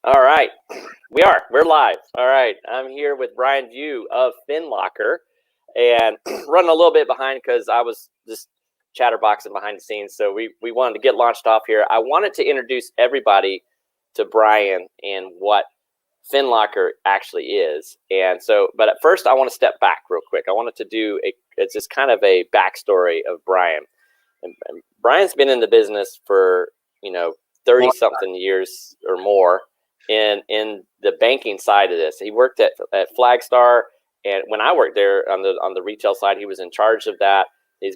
All right, we're live. All right, I'm here with Brian Vieaux of Finlocker, and running a little bit behind because I was just chatterboxing behind the scenes. So we wanted to get launched off here. I wanted to introduce everybody to Brian and what Finlocker actually is. And so, but at first, I want to step back real quick. I wanted to do it's just kind of a backstory of Brian. And Brian's been in the business for 30 something years or more in the banking side of this. He worked at Flagstar, and when I worked there on the retail side, he was in charge of that. He's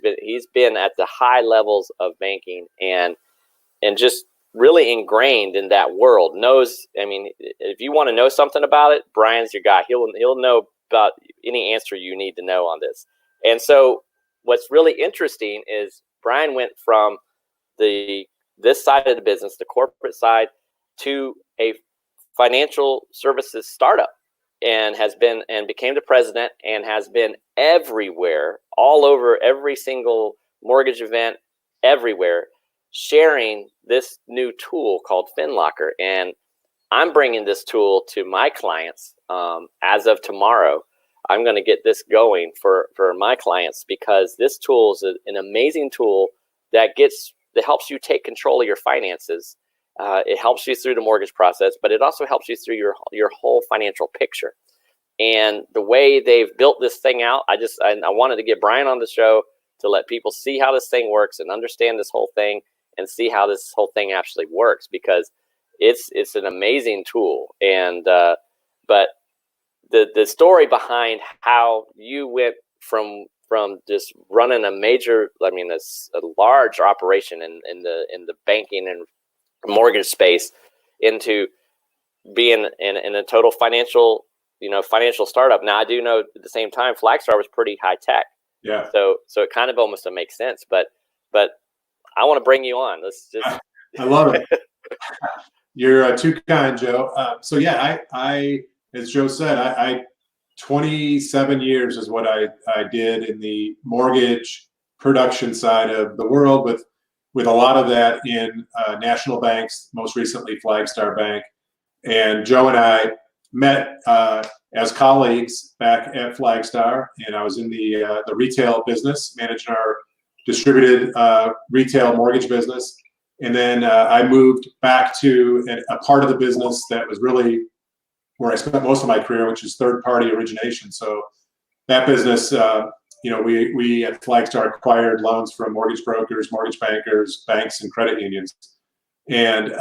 been at the high levels of banking and just really ingrained in that world. Knows, I mean, if you want to know something about it, Brian's your guy. He'll know about any answer you need to know on this. And so what's really interesting is Brian went from this side of the business, the corporate side, to a financial services startup, and became the president and has been everywhere, all over every single mortgage event, everywhere, sharing this new tool called Finlocker. And I'm bringing this tool to my clients as of tomorrow. I'm going to get this going for my clients because this tool is an amazing tool that helps you take control of your finances. It helps you through the mortgage process, but it also helps you through your whole financial picture. And the way they've built this thing out, I wanted to get Brian on the show to let people see how this thing works and understand this whole thing and see how this whole thing actually works, because it's an amazing tool. And but the story behind how you went from just running a large operation in the banking and mortgage space into being in a total financial startup. Now, I do know at the same time Flagstar was pretty high tech. Yeah. So it kind of almost makes sense. But I want to bring you on. Let's just. I love it. You're too kind, Joe. So yeah, I as Joe said, I 27 years is what I did in the mortgage production side of the world, with a lot of that in national banks, most recently Flagstar Bank. And Joe and I met as colleagues back at Flagstar, and I was in the retail business, managing our distributed retail mortgage business. And then I moved back to a part of the business that was really where I spent most of my career, which is third-party origination. So that business, we at Flagstar acquired loans from mortgage brokers, mortgage bankers, banks, and credit unions. And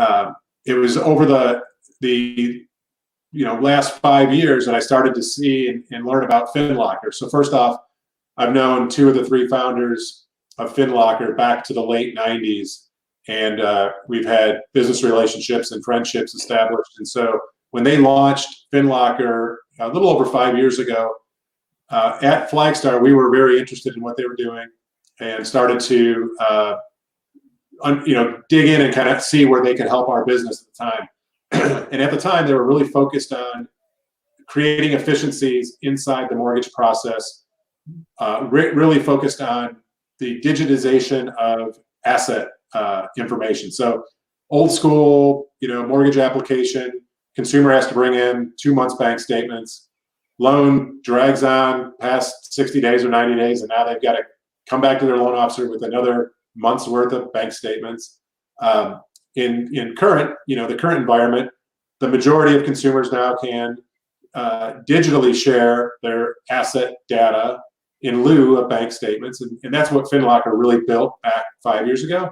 it was over the last 5 years that I started to see and learn about Finlocker. So first off, I've known two of the three founders of Finlocker back to the late 90s, and we've had business relationships and friendships established. And so when they launched Finlocker a little over 5 years ago, at Flagstar, we were very interested in what they were doing and started to dig in and kind of see where they could help our business at the time. And at the time, they were really focused on creating efficiencies inside the mortgage process, really focused on the digitization of asset information. So old school, mortgage application, consumer has to bring in 2 months bank statements. Loan drags on past 60 days or 90 days, and now they've got to come back to their loan officer with another month's worth of bank statements. In the current environment, the majority of consumers now can digitally share their asset data in lieu of bank statements, and that's what Finlocker really built back 5 years ago,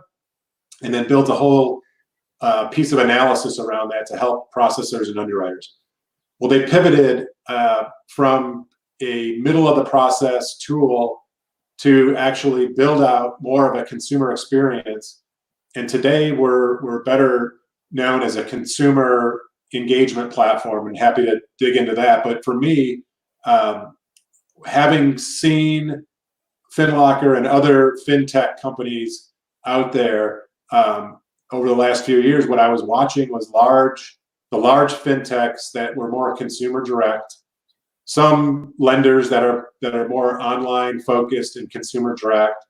and then built a whole piece of analysis around that to help processors and underwriters. Well, they pivoted from a middle of the process tool to actually build out more of a consumer experience. And today we're better known as a consumer engagement platform, and happy to dig into that. But for me, having seen Finlocker and other fintech companies out there over the last few years, what I was watching was the large fintechs that were more consumer direct, some lenders that are more online focused and consumer direct,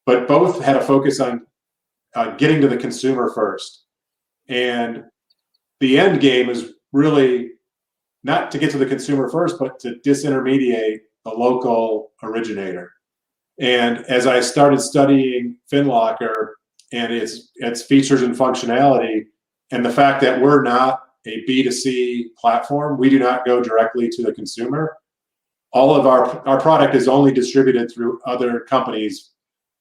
but both had a focus on getting to the consumer first. And the end game is really not to get to the consumer first, but to disintermediate the local originator. And as I started studying Finlocker and its features and functionality, and the fact that we're not a B2C platform, we do not go directly to the consumer. All of our product is only distributed through other companies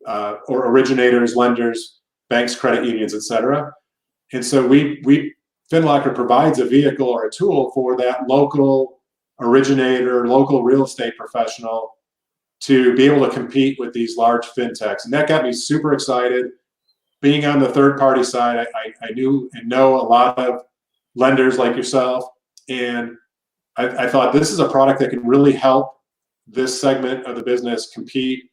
or originators, lenders, banks, credit unions, etc. And so Finlocker provides a vehicle or a tool for that local originator, local real estate professional to be able to compete with these large fintechs. And that got me super excited. Being on the third party side, I knew and know a lot of lenders like yourself. And I thought this is a product that can really help this segment of the business compete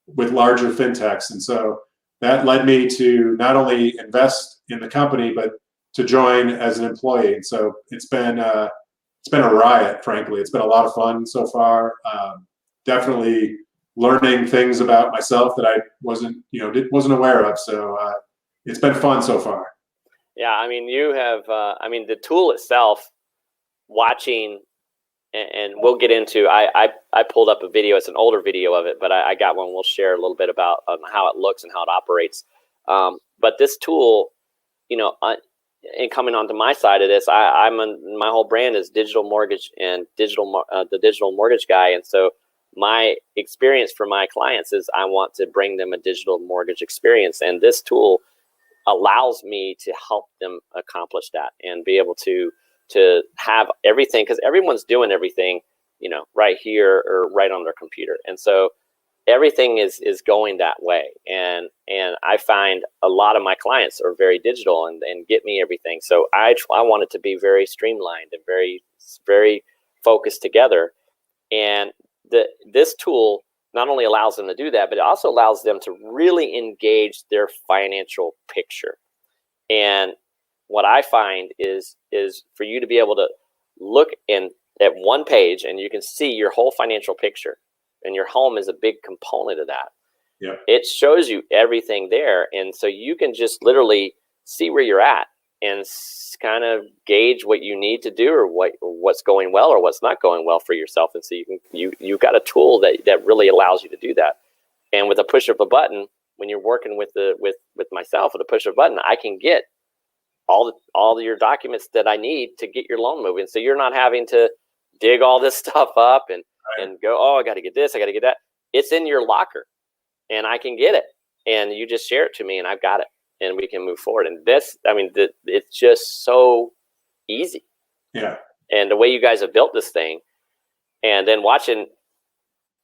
with larger fintechs. And so that led me to not only invest in the company, but to join as an employee. And so it's been a riot, frankly. It's been a lot of fun so far. Definitely learning things about myself that I wasn't aware of. So it's been fun so far. Yeah, I mean, you have, the tool itself, watching, and we'll get into, I pulled up a video. It's an older video of it, but I got one we'll share a little bit about how it looks and how it operates. But this tool, and coming onto my side of this, my whole brand is digital mortgage and the digital mortgage guy. And so my experience for my clients is I want to bring them a digital mortgage experience. And this tool allows me to help them accomplish that and be able to have everything, because everyone's doing everything, right here or right on their computer. And so everything is going that way. And I find a lot of my clients are very digital and get me everything. So I want it to be very streamlined and very, very focused together. And this tool not only allows them to do that, but it also allows them to really engage their financial picture. And what I find is for you to be able to look at one page and you can see your whole financial picture, and your home is a big component of that. Yeah. It shows you everything there. And so you can just literally see where you're at and kind of gauge what you need to do or what's going well or what's not going well for yourself. And so you've got a tool that really allows you to do that. And with a push of a button, when you're working with myself with a push of a button, I can get all your documents that I need to get your loan moving. So you're not having to dig all this stuff up and go, oh, I got to get this, I got to get that. It's in your locker and I can get it. And you just share it to me and I've got it and we can move forward. And it's just so easy. Yeah. And the way you guys have built this thing, and then watching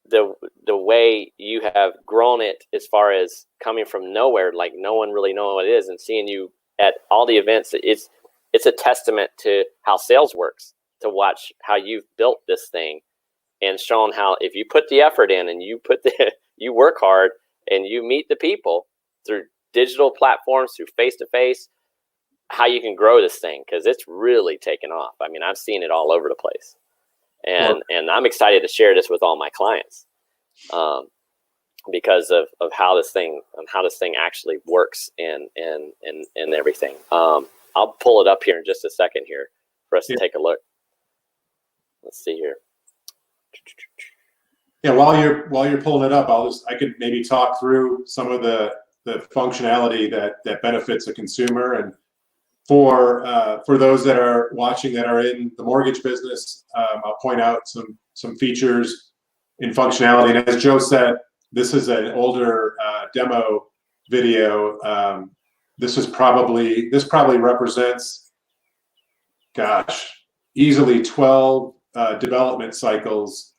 the way you have grown it as far as coming from nowhere, like no one really knows what it is, and seeing you at all the events, it's a testament to how sales works, to watch how you've built this thing and shown how if you put the effort in and you work hard and you meet the people through digital platforms, through face-to-face, how you can grow this thing, because it's really taken off. I mean, I've seen it all over the place. And I'm excited to share this with all my clients because of how this thing actually works and everything. I'll pull it up here in just a second here for us to take a look. Let's see here. Yeah, while you're pulling it up, I could maybe talk through some of the functionality that benefits a consumer. And for those that are watching that are in the mortgage business, I'll point out some features in functionality. And as Joe said, this is an older demo video. This probably represents, easily 12 development cycles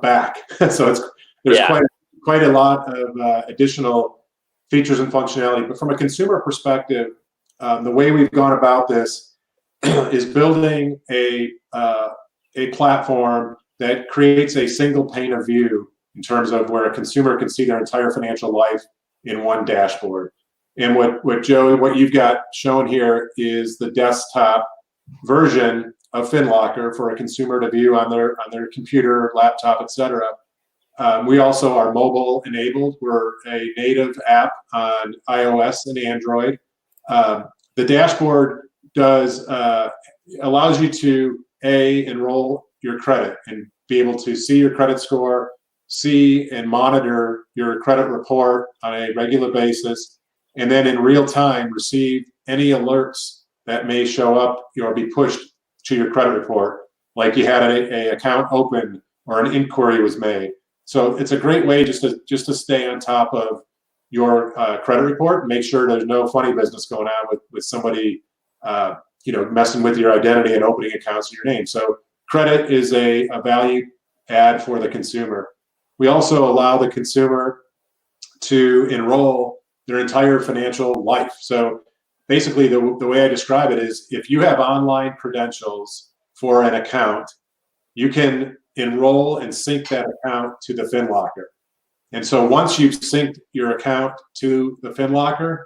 back. So there's quite a lot of additional features and functionality. But from a consumer perspective, the way we've gone about this is building a platform that creates a single pane of view in terms of where a consumer can see their entire financial life in one dashboard. And what you've got shown here is the desktop version of Finlocker for a consumer to view on their computer, laptop, etc. We also are mobile enabled. We're a native app on iOS and Android. The dashboard does allows you to enroll your credit and be able to see your credit score, see and monitor your credit report on a regular basis, and then in real time receive any alerts that may show up or be pushed to your credit report, like you had a account opened or an inquiry was made. So it's a great way just to stay on top of your credit report and make sure there's no funny business going on with somebody messing with your identity and opening accounts in your name. So credit is a value add for the consumer. We also allow the consumer to enroll their entire financial life. So basically, the way I describe it is, if you have online credentials for an account, you can enroll and sync that account to the Finlocker. And so once you've synced your account to the Finlocker,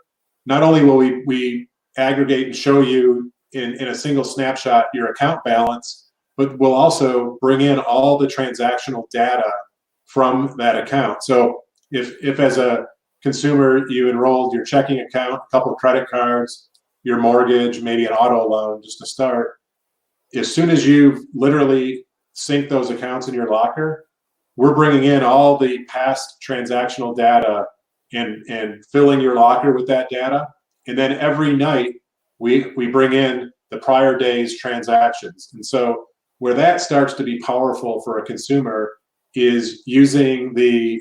not only will we aggregate and show you in a single snapshot your account balance, but we'll also bring in all the transactional data from that account. So if as a consumer you enrolled your checking account, a couple of credit cards, your mortgage, maybe an auto loan just to start, as soon as you've literally synced those accounts in your locker, we're bringing in all the past transactional data and filling your locker with that data. And then every night we bring in the prior day's transactions. And so where that starts to be powerful for a consumer is using the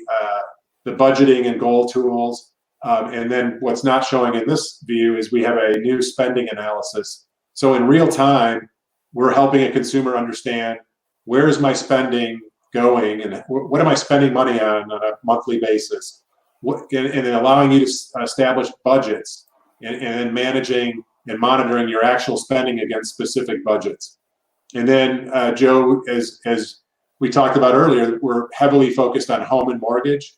budgeting and goal tools. And then what's not showing in this view is we have a new spending analysis. So in real time, we're helping a consumer understand, where is my spending going and what am I spending money on a monthly basis? And then allowing you to establish budgets and managing and monitoring your actual spending against specific budgets. And then Joe, as we talked about earlier, we're heavily focused on home and mortgage.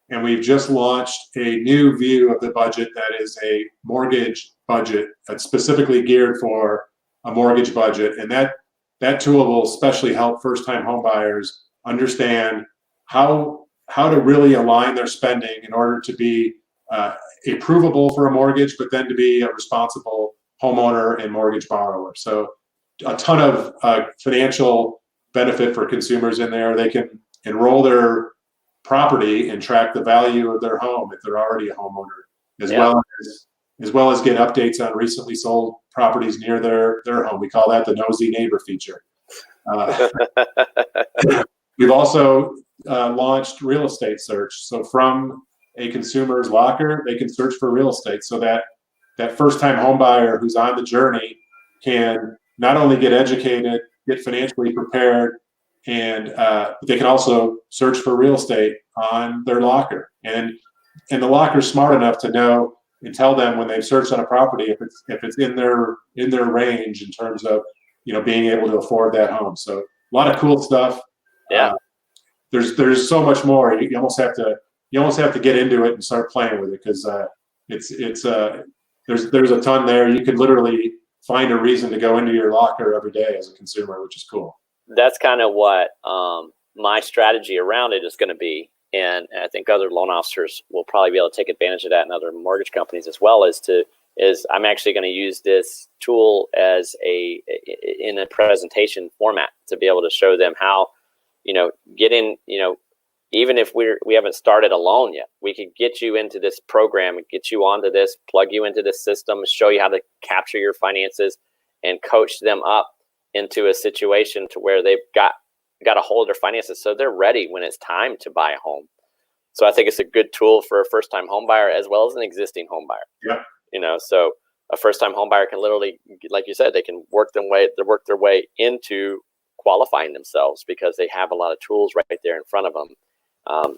And we've just launched a new view of the budget that is a mortgage budget that's specifically geared for a mortgage budget. And that tool will especially help first-time home buyers understand how to really align their spending in order to be approvable for a mortgage, but then to be a responsible homeowner and mortgage borrower. So a ton of financial benefit for consumers in there. They can enroll their property and track the value of their home if they're already a homeowner, as well as get updates on recently sold properties near their home. We call that the nosy neighbor feature. We've also launched real estate search. So from a consumer's locker, they can search for real estate, so that first-time home buyer who's on the journey can not only get educated, get financially prepared, and they can also search for real estate on their locker. And the locker's smart enough to know and tell them when they've searched on a property if it's in their range in terms of being able to afford that home. So a lot of cool stuff. Yeah. There's so much more. You almost have to get into it and start playing with it, because there's a ton there. You could literally find a reason to go into your locker every day as a consumer, which is cool. That's kind of what my strategy around it is going to be. And I think other loan officers will probably be able to take advantage of that, and other mortgage companies as well, is I'm actually going to use this tool as in a presentation format to be able to show them how, get in, even if we haven't started a loan yet, we could get you into this program and get you onto this, plug you into this system, show you how to capture your finances and coach them up into a situation to where they've got a hold of their finances, so they're ready when it's time to buy a home. So I think it's a good tool for a first-time home buyer as well as an existing home buyer. Yeah. So a first-time home buyer can literally, like you said, they can work their way into qualifying themselves because they have a lot of tools right there in front of them.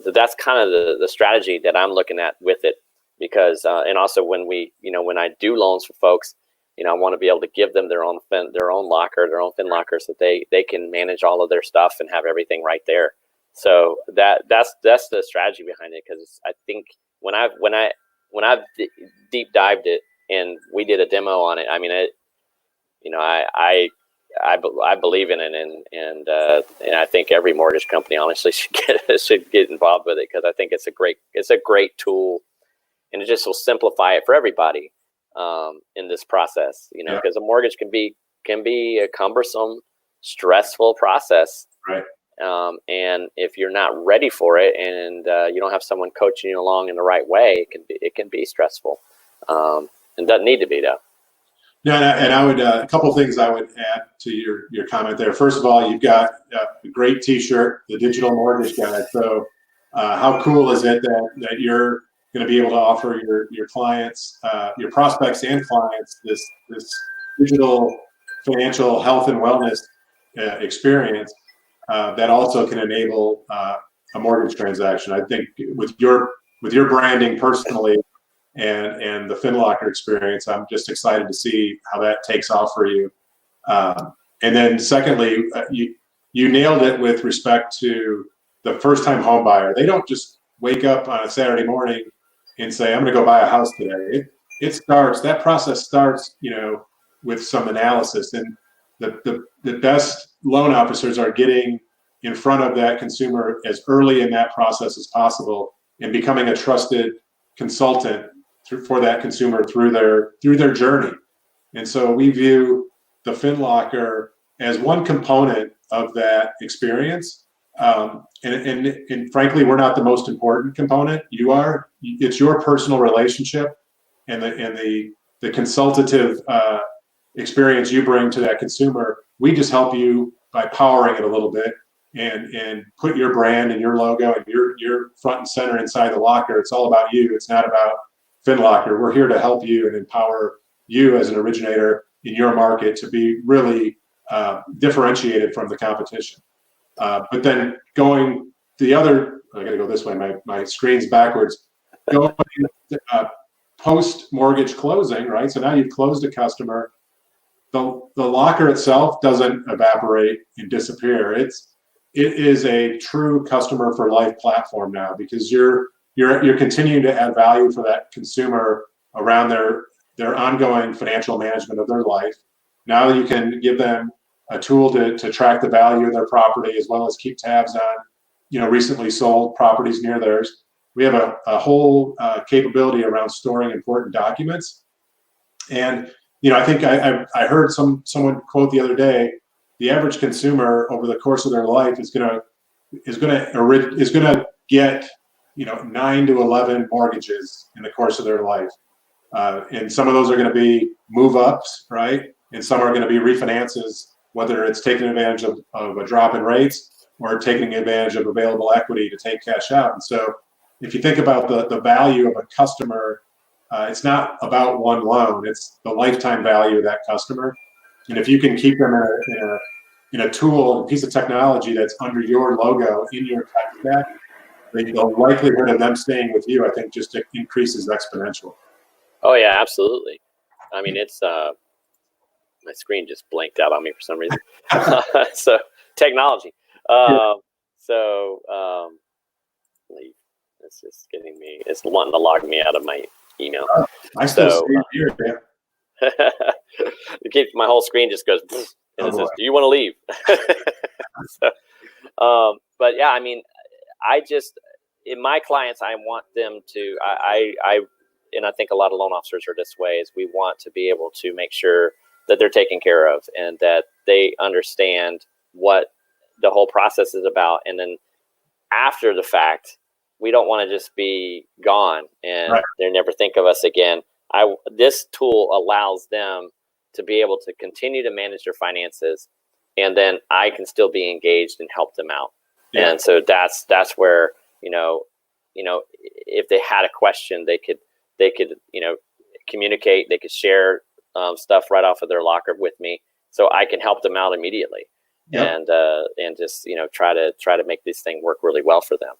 So that's kind of the strategy that I'm looking at with it, because and also when I do loans for folks, I want to be able to give them their own locker, their own Finlocker, so that they can manage all of their stuff and have everything right there. So that's the strategy behind it, because I think when I've deep dived it and we did a demo on it, I mean I believe in it, and I think every mortgage company honestly should get involved with it, because I think it's a great tool, and it just will simplify it for everybody. in this process, Yeah. because a mortgage can be a cumbersome, stressful process. Right. And if you're not ready for it, and you don't have someone coaching you along in the right way, it can be stressful, and doesn't need to be, though. No, and I would a couple things I would add to your comment there. First of all, you've got a great T-shirt, the Digital Mortgage Guide. So, how cool is it that you're going to be able to offer your clients, your prospects and clients, this digital financial health and wellness experience that also can enable a mortgage transaction. I think with your branding personally, and the Finlocker experience, I'm just excited to see how that takes off for you. And then secondly, you nailed it with respect to the first-time home buyer. They don't just wake up on a Saturday morning and say, I'm going to go buy a house today. That process starts, with some analysis, and the best loan officers are getting in front of that consumer as early in that process as possible and becoming a trusted consultant for that consumer through their journey. And so we view the Finlocker as one component of that experience. And frankly, we're not the most important component. You are. It's your personal relationship and the consultative experience you bring to that consumer. We just help you by powering it a little bit and put your brand and your logo and your front and center inside the locker. It's all about you. It's not about Finlocker. We're here to help you and empower you as an originator in your market to be really differentiated from the competition. But then going the other, I got to go this way. My screen's backwards. Going post mortgage closing, right? So now you've closed a customer. The locker itself doesn't evaporate and disappear. It is a true customer for life platform now, because you're continuing to add value for that consumer around their ongoing financial management of their life. Now you can give them a tool to track the value of their property, as well as keep tabs on, recently sold properties near theirs. We have a whole capability around storing important documents. And, I think I heard someone quote the other day, the average consumer over the course of their life is gonna get 9 to 11 mortgages in the course of their life, and some of those are going to be move ups, right? And some are going to be refinances, whether it's taking advantage of a drop in rates or taking advantage of available equity to take cash out. And so, if you think about the value of a customer, it's not about one loan; it's the lifetime value of that customer. And if you can keep them in a tool, a piece of technology that's under your logo in your tech stack, the likelihood of them staying with you, I think, just increases exponential. Oh yeah, absolutely. I mean, it's my screen just blanked out on me for some reason. So technology. It's just getting me. It's wanting to log me out of my email. I still see it here, man. It keeps my whole screen just goes, and it says, "Do you want to leave?" But yeah, I mean, in my clients, I want them to. And I think a lot of loan officers are this way. Is we want to be able to make sure that they're taken care of and that they understand what the whole process is about. And then after the fact, we don't want to just be gone and they never think of us again. This tool allows them to be able to continue to manage their finances, and then I can still be engaged and help them out. Yeah. And so that's where, if they had a question, they could communicate, they could share stuff right off of their locker with me, so I can help them out immediately. Yep. And just, try to make this thing work really well for them.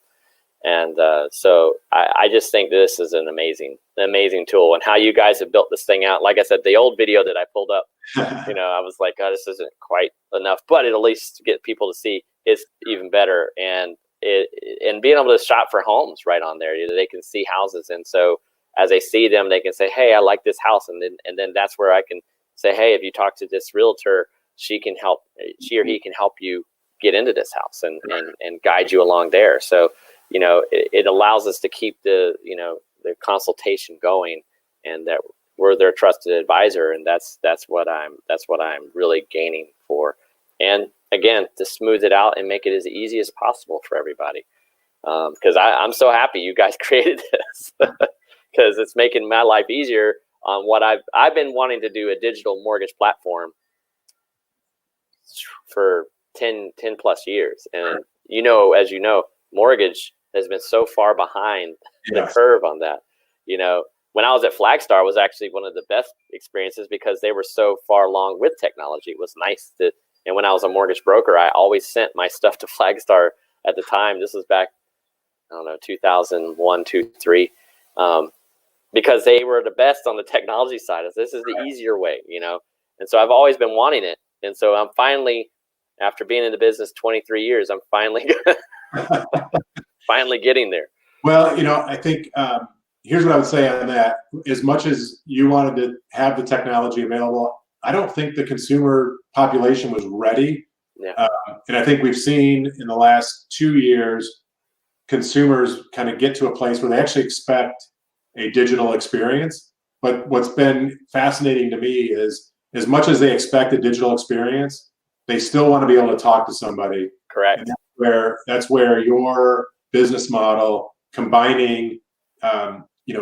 And so I just think this is an amazing tool, and how you guys have built this thing out. Like I said, the old video that I pulled up, I was like, oh, this isn't quite enough, but it at least get people to see it's even better. And being able to shop for homes right on there, they can see houses. And so as they see them, they can say, hey, I like this house. And then that's where I can say, hey, if you talk to this realtor, she or he can help you get into this house and guide you along there. So, it allows us to keep the consultation going, and that we're their trusted advisor, and that's what I'm really gaining for. And again, to smooth it out and make it as easy as possible for everybody, because I'm so happy you guys created this, because it's making my life easier on what I've been wanting to do, a digital mortgage platform for 10 plus years. And as you know, mortgage has been so far behind the curve on that. When I was at Flagstar, was actually one of the best experiences because they were so far along with technology. It was nice and when I was a mortgage broker, I always sent my stuff to Flagstar at the time. This was back, I don't know, 2001, 2, 3, because they were the best on the technology side. This is the easier way, and so I've always been wanting it. And so I'm finally, after being in the business 23 years, I'm finally getting there. Well, I think here's what I would say on that. As much as you wanted to have the technology available, I don't think the consumer population was ready. Yeah. And I think we've seen in the last 2 years, consumers kind of get to a place where they actually expect a digital experience. But what's been fascinating to me is, as much as they expect a digital experience, they still want to be able to talk to somebody. Correct. And that's where your business model, combining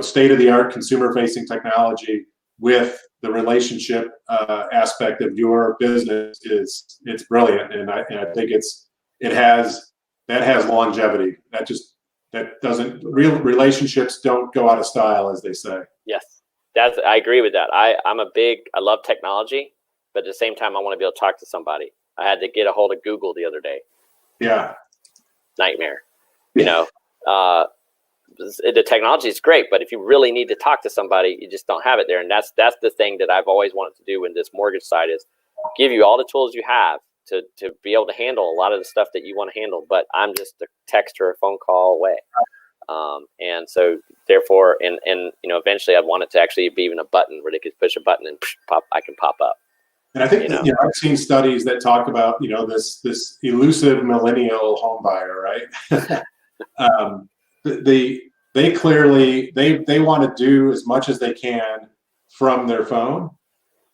state-of-the-art consumer-facing technology with the relationship aspect of your business, it's brilliant. And I think that has longevity. Real relationships don't go out of style, as they say. Yes, I agree with that. I love technology, but at the same time, I want to be able to talk to somebody. I had to get a hold of Google the other day. Yeah. Nightmare. The technology is great, but if you really need to talk to somebody, you just don't have it there. And that's the thing that I've always wanted to do in this mortgage side, is give you all the tools you have to be able to handle a lot of the stuff that you want to handle. But I'm just a text or a phone call away. And so therefore, and eventually I'd want it to actually be even a button where they could push a button and I can pop up. And I think I've seen studies that talk about this elusive millennial home buyer, right? They clearly they want to do as much as they can from their phone,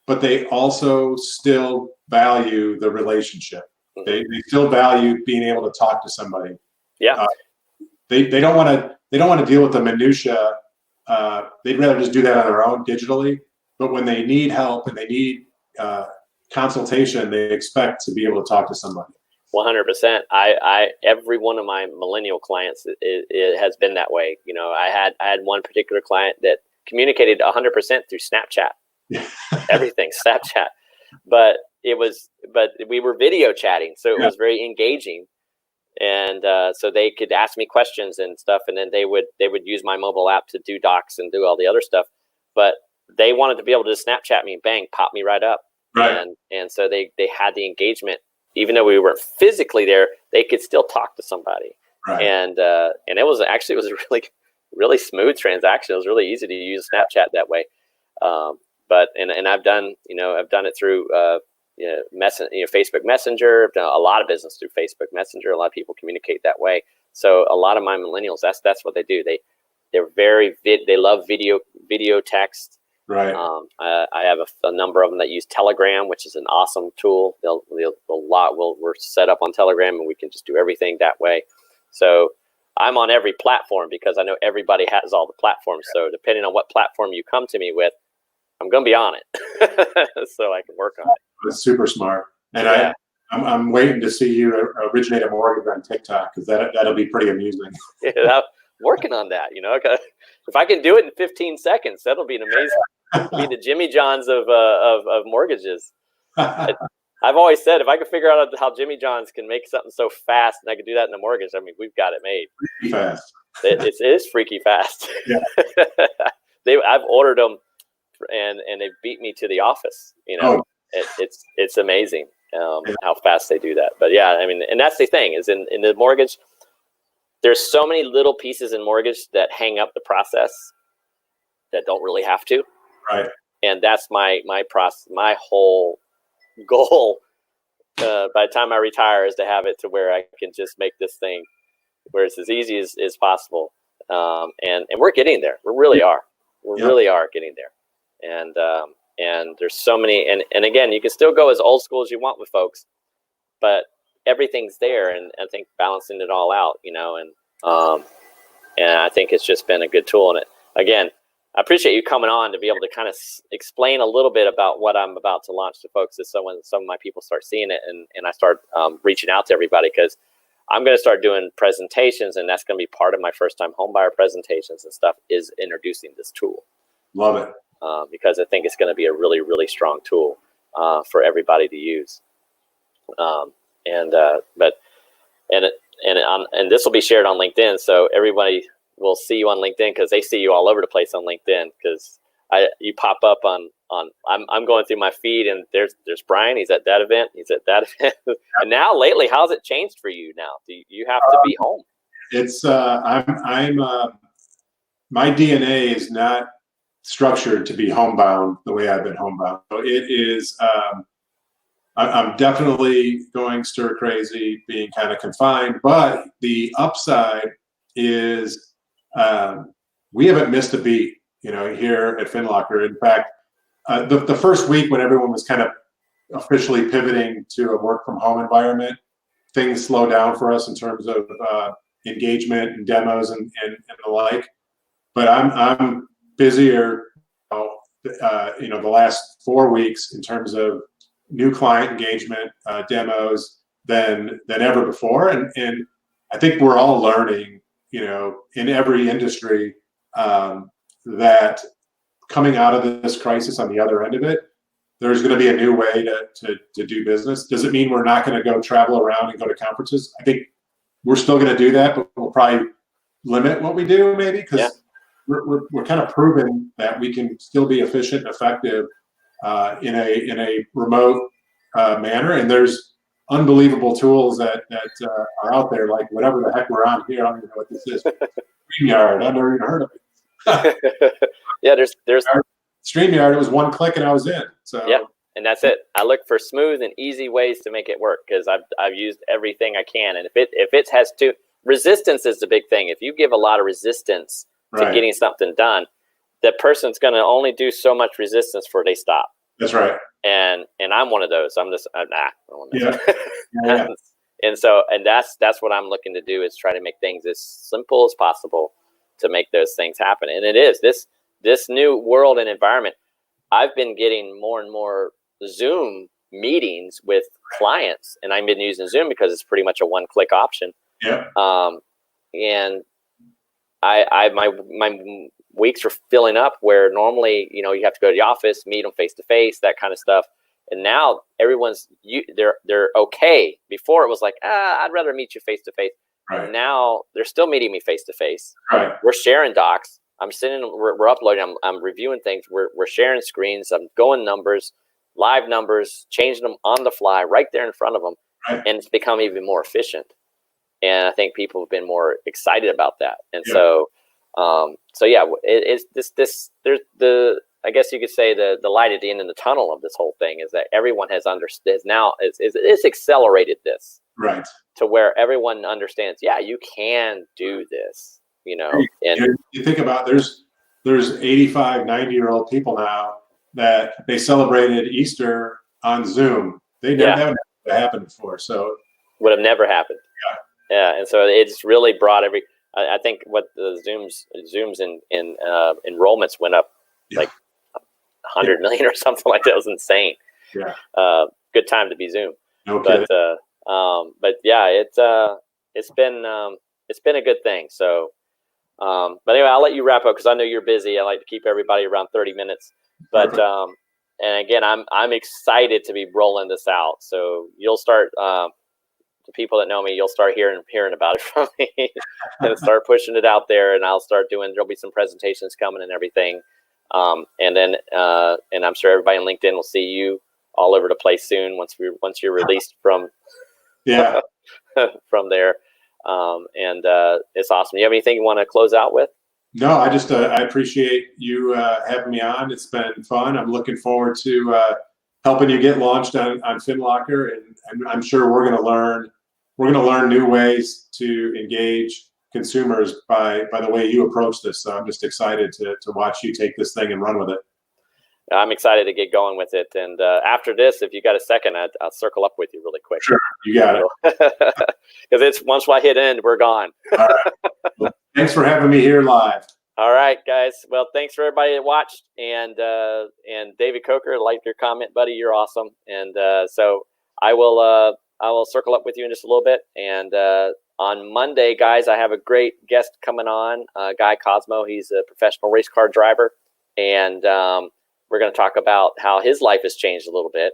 but they also still value the relationship. Mm-hmm. They still value being able to talk to somebody. Yeah. They don't want to deal with the minutia. They'd rather just do that on their own digitally. But when they need help and they need consultation, they expect to be able to talk to somebody. 100%. Every one of my millennial clients, it has been that way. I had one particular client that communicated 100% through Snapchat. Everything Snapchat, but we were video chatting, so it was very engaging. And so they could ask me questions and stuff, and then they would use my mobile app to do docs and do all the other stuff. But they wanted to be able to Snapchat me, bang, pop me right up. Right. And so they had the engagement. Even though we weren't physically there, they could still talk to somebody. Right. And it was a really, really smooth transaction. It was really easy to use Snapchat that way. But I've done it through Facebook Messenger. I've done a lot of business through Facebook Messenger. A lot of people communicate that way. So a lot of my millennials, that's what they do. They love video text. Right. I have a number of them that use Telegram, which is an awesome tool. We're set up on Telegram, and we can just do everything that way. So I'm on every platform because I know everybody has all the platforms. So depending on what platform you come to me with, I'm going to be on it, so I can work on it. That's super smart. And I'm waiting to see you originate a mortgage on TikTok, because that'll be pretty amusing. I'm working on that. If I can do it in 15 seconds, that'll be an amazing. Be the Jimmy Johns of mortgages. I've always said, if I could figure out how Jimmy Johns can make something so fast and I could do that in a mortgage, I mean, we've got it made. Freaky fast. It is freaky fast. Yeah. I've ordered them, and they beat me to the office. It's amazing how fast they do that. But yeah, I mean, and that's the thing is in the mortgage, there's so many little pieces in mortgage that hang up the process that don't really have to. Right. And that's my process. My whole goal by the time I retire is to have it to where I can just make this thing where it's as easy as possible. And we're getting there. We really are. We really are getting there. and there's so many, and again, you can still go as old school as you want with folks, but everything's there, and I think balancing it all out, and I think it's just been a good tool. And again, I appreciate you coming on to be able to kind of explain a little bit about what I'm about to launch to folks, so when some of my people start seeing it, and I start reaching out to everybody, because I'm going to start doing presentations, and that's going to be part of my first time homebuyer presentations and stuff, is introducing this tool. Love it. Because I think it's going to be a really, really strong tool for everybody to use. And this will be shared on LinkedIn, so everybody will see you on LinkedIn, because they see you all over the place on LinkedIn, because you pop up on I'm going through my feed, and there's Brian. He's at that event. He's at that event. And now lately, how's it changed for you now? Do you have to be home? It's I'm my DNA is not structured to be homebound the way I've been homebound. So it is. I'm definitely going stir crazy, being kind of confined. But the upside is we haven't missed a beat, here at Finlocker. In fact, the first week when everyone was kind of officially pivoting to a work from home environment, things slowed down for us in terms of engagement and demos and the like. But I'm busier, the last 4 weeks in terms of new client engagement, demos than ever before. And I think we're all learning, in every industry, that coming out of this crisis on the other end of it, there's going to be a new way to do business. Does it mean we're not going to go travel around and go to conferences? I think we're still going to do that, but we'll probably limit what we do, maybe, because we're kind of proving that we can still be efficient and effective in a remote manner. And there's unbelievable tools that are out there, like whatever the heck we're on here. I don't even know what this is. StreamYard. I've never even heard of it. Yeah, there's StreamYard. It was one click and I was in. So yeah, and that's it. I look for smooth and easy ways to make it work, because I've used everything I can, and if it has to, resistance is the big thing. If you give a lot of resistance to getting something done, that person's going to only do so much resistance before they stop. That's right. And I'm one of those. I'm just I don't want to yeah. And that's what I'm looking to do, is try to make things as simple as possible to make those things happen. And it is this new world and environment. I've been getting more and more Zoom meetings with clients, and I've been using Zoom because it's pretty much a one-click option. Yeah. And my weeks are filling up where normally, you have to go to the office, meet them face to face, that kind of stuff. And now everyone's they're okay. Before it was like, I'd rather meet you face to face. Right. Now they're still meeting me face to face. Right. We're sharing docs. I'm sitting. We're uploading. I'm reviewing things. We're sharing screens. I'm going numbers, live numbers, changing them on the fly right there in front of them, and it's become even more efficient. And I think people have been more excited about that. And so yeah, it's this. There's I guess you could say the light at the end of the tunnel of this whole thing is that everyone has understood now. It's accelerated this to where everyone understands. Yeah, you can do this. And you think about there's 85, 90-year-old people now that they celebrated Easter on Zoom. They never that happened before, so would have never happened. Yeah, and so it's really brought I think what the Zooms in enrollments went up like 100 million or something like that. It was insane. Yeah. Good time to be Zoom. No kidding. But yeah, it's been a good thing. So, but anyway, I'll let you wrap up because I know you're busy. I like to keep everybody around 30 minutes. But and again, I'm excited to be rolling this out. So you'll start. The people that know me, you'll start hearing about it from me, and start pushing it out there. And I'll start doing. There'll be some presentations coming and everything. And then and I'm sure everybody on LinkedIn will see you all over the place soon once you're released from from there. And it's awesome. You have anything you want to close out with? No, I just I appreciate you having me on. It's been fun. I'm looking forward to helping you get launched on Finlocker, and I'm sure we're going to learn new ways to engage consumers by the way you approach this. So I'm just excited to watch you take this thing and run with it. I'm excited to get going with it. And after this, if you got a second, I'll circle up with you really quick. Sure, you got it. Because it's once I hit end, we're gone. All right. Well, thanks for having me here live. All right, guys. Well, thanks for everybody that watched. And David Coker, like your comment, buddy. You're awesome. And so I will circle up with you in just a little bit. And on Monday, guys, I have a great guest coming on, Guy Cosmo. He's a professional race car driver. And we're going to talk about how his life has changed a little bit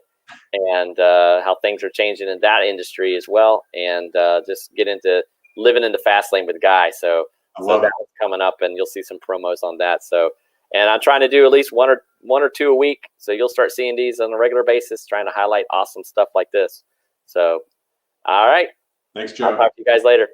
and how things are changing in that industry as well. And just get into living in the fast lane with Guy. So that's coming up, and you'll see some promos on that. So, and I'm trying to do at least one or two a week. So you'll start seeing these on a regular basis, trying to highlight awesome stuff like this. So, all right. Thanks, Joe. I'll talk to you guys later.